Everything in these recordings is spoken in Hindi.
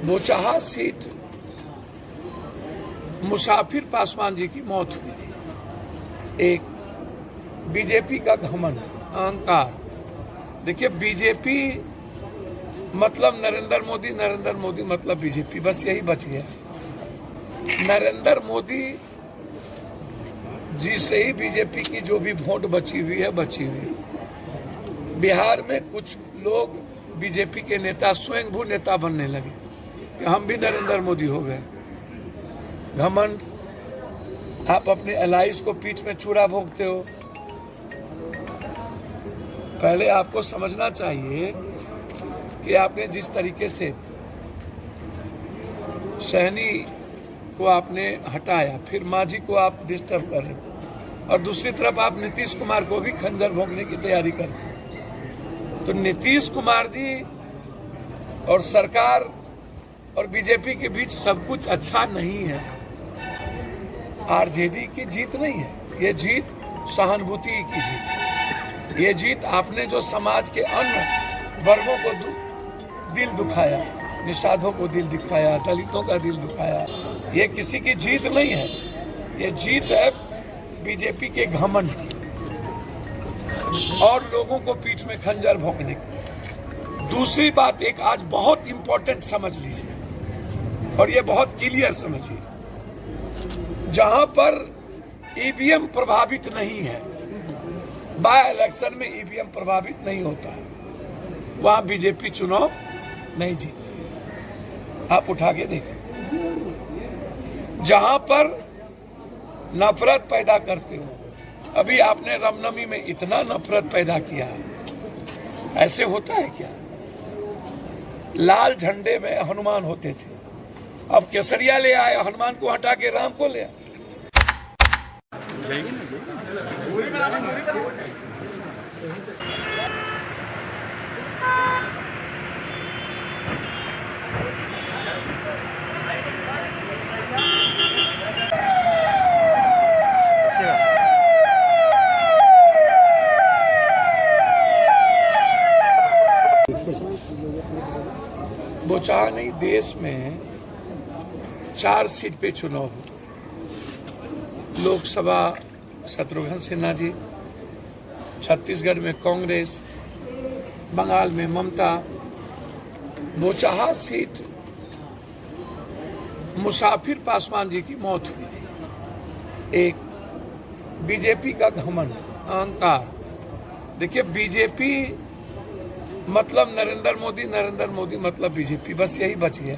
बोचाहा सीट मुसाफिर पासवान जी की मौत हुई थी। एक बीजेपी का घमंड, अहंकार। देखिए, बीजेपी मतलब नरेंद्र मोदी मतलब बीजेपी, बस यही बच गया। नरेंद्र मोदी जी से ही बीजेपी की जो भी वोट बची हुई है बची हुई। बिहार में कुछ लोग बीजेपी के नेता स्वयंभू नेता बनने लगे कि हम भी नरेंद्र मोदी हो गए। घमंड, आप अपने एलाइज को पीठ में छुरा भोंकते हो। पहले आपको समझना चाहिए कि आपने जिस तरीके से सहनी को आपने हटाया, फिर मांझी को आप डिस्टर्ब कर रहे हो, और दूसरी तरफ आप नीतीश कुमार को भी खंजर भोंकने की तैयारी करते हो। तो नीतीश कुमार जी और सरकार और बीजेपी के बीच सब कुछ अच्छा नहीं है। आरजेडी की जीत नहीं है, ये जीत सहानुभूति की जीत है। ये जीत आपने जो समाज के अन्य वर्गों को दिल दुखाया, निषादों को दिल दुखाया, दलितों का दिल दुखाया, ये किसी की जीत नहीं है। ये जीत है बीजेपी के घमंड की और लोगों को पीठ में खंजर भोंकने की। दूसरी बात एक आज बहुत इंपॉर्टेंट समझ लीजिए, और ये बहुत क्लियर समझिए। जहां पर ईवीएम प्रभावित नहीं है, बाय इलेक्शन में ईवीएम प्रभावित नहीं होता है, वहां बीजेपी चुनाव नहीं जीतती। आप उठा के देखें। जहां पर नफरत पैदा करते हो, अभी आपने रामनवमी में इतना नफरत पैदा किया, ऐसे होता है क्या? लाल झंडे में हनुमान होते थे, अब केसरिया ले आए, हनुमान को हटा के राम को ले आए। बोचाहा नहीं, देश में 4 सीट पे चुनाव हो। लोकसभा शत्रुघ्न सिन्हा जी, छत्तीसगढ़ में कांग्रेस, बंगाल में ममता। बोचाहा सीट मुसाफिर पासवान जी की मौत हुई थी। एक बीजेपी का घमंड, अहंकार। देखिए, बीजेपी मतलब नरेंद्र मोदी मतलब बीजेपी, बस यही बच गया।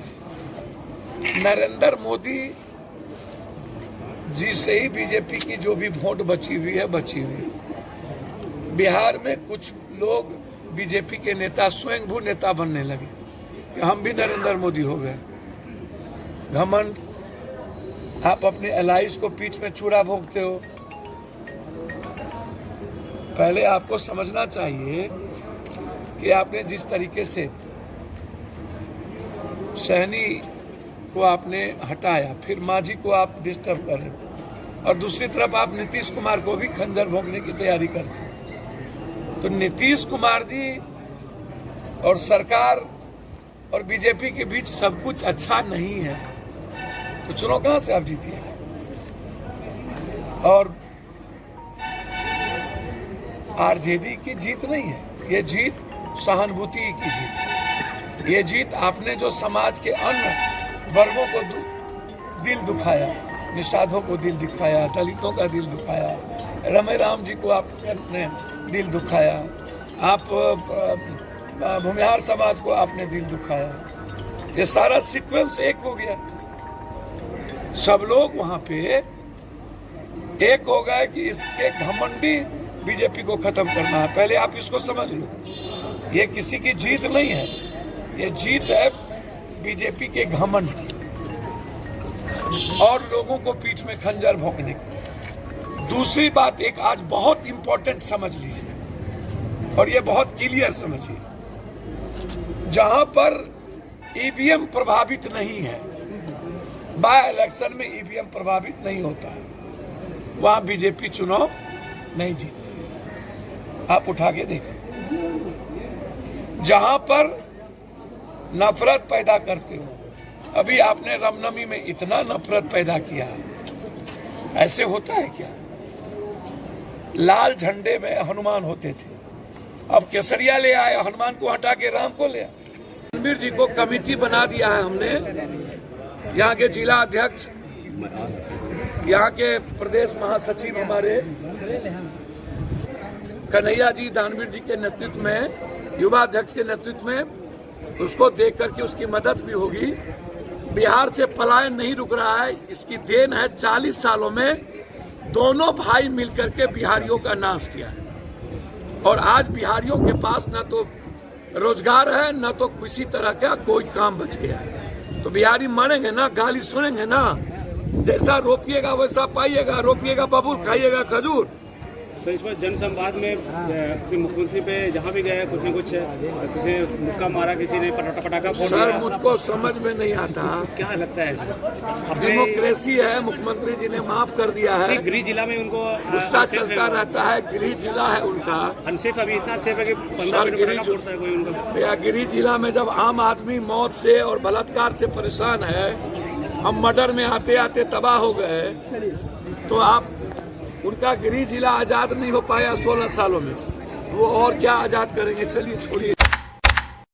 नरेंद्र मोदी जी से ही बीजेपी की जो भी वोट बची हुई है बची हुई। बिहार में कुछ लोग बीजेपी के नेता स्वयंभू नेता बनने लगे कि हम भी नरेंद्र मोदी हो गए। घमंड, आप अपने एलाइज को पीठ में छुरा भोंकते हो। पहले आपको समझना चाहिए कि आपने जिस तरीके से सहनी को आपने हटाया, फिर मांझी को आप डिस्टर्ब कर रहे हो, और दूसरी तरफ आप नीतीश कुमार को भी खंजर भोंकने की तैयारी करते हो। तो नीतीश कुमार जी और सरकार और बीजेपी के बीच सब कुछ अच्छा नहीं है, तो चुनाव कहां से आप जीतिए? और आरजेडी की जीत नहीं है, ये जीत सहानुभूति की जीत है। ये जीत आपने जो समाज के अन्य वर्गों को दिल दुखाया, निषादों को दिल दुखाया, दलितों का दिल दुखाया, रमे राम जी को आपने दिल दुखाया, आप भूमिहार समाज को आपने दिल दुखाया। ये सारा सीक्वेंस एक हो गया। सब लोग वहां पे एक हो गए कि इसके घमंडी बीजेपी को खत्म करना है। पहले आप इसको समझ लो, ये किसी की जीत नहीं है, ये जीत है बीजेपी के घमंड की और लोगों को पीठ में खंजर भोंकने की। दूसरी बात एक आज बहुत इंपॉर्टेंट समझ लीजिए, और ये बहुत क्लियर समझिए। जहां पर ईवीएम प्रभावित नहीं है, बाय इलेक्शन में ईवीएम प्रभावित नहीं होता है, वहां बीजेपी चुनाव नहीं जीतती। आप उठा के देखें। जहां पर नफरत पैदा करते हो, अभी आपने रामनवमी में इतना नफरत पैदा किया, ऐसे होता है क्या? लाल झंडे में हनुमान होते थे, अब केसरिया ले आए, हनुमान को हटा के राम को ले आए। रणबीर जी को कमेटी बना दिया है हमने, यहाँ के जिला अध्यक्ष, यहाँ के प्रदेश महासचिव हमारे कन्हैया जी दानवीर जी के नेतृत्व में, युवा अध्यक्ष के नेतृत्व में, उसको देख करके उसकी मदद भी होगी। बिहार से पलायन नहीं रुक रहा है, इसकी देन है 40 सालों में दोनों भाई मिलकर के बिहारियों का नाश किया है। और आज बिहारियों के पास न तो रोजगार है, न तो किसी तरह का कोई काम बच गया है। तो बिहारी मरेंगे ना, गाली सुनेंगे ना, जैसा रोपिएगा वैसा पाइएगा, रोपिएगा बबूल खाइएगा खजूर। सर इस बार जनसंवाद में मुख्यमंत्री पे जहाँ भी गए कुछ न कुछ, किसी मुक्का मारा, किसी ने पटाखा फोड़ दिया। सर मुझको समझ में नहीं आता, क्या लगता है डेमोक्रेसी है, मुख्यमंत्री जी ने माफ कर दिया है। गृह जिला में उनको गुस्सा चलता रहता है, गृह जिला है उनका अनसेफ, अभी इतना सेफ है कि 15 मिनट पटाखा फोड़ता है कोई उनका। गृह जिला में जब आम आदमी मौत से और बलात्कार से परेशान है, हम मर्डर में आते आते तबाह हो गए, तो आप उनका गृह जिला आजाद नहीं हो पाया 16 सालों में, वो और क्या आजाद करेंगे? चलिए छोड़िए।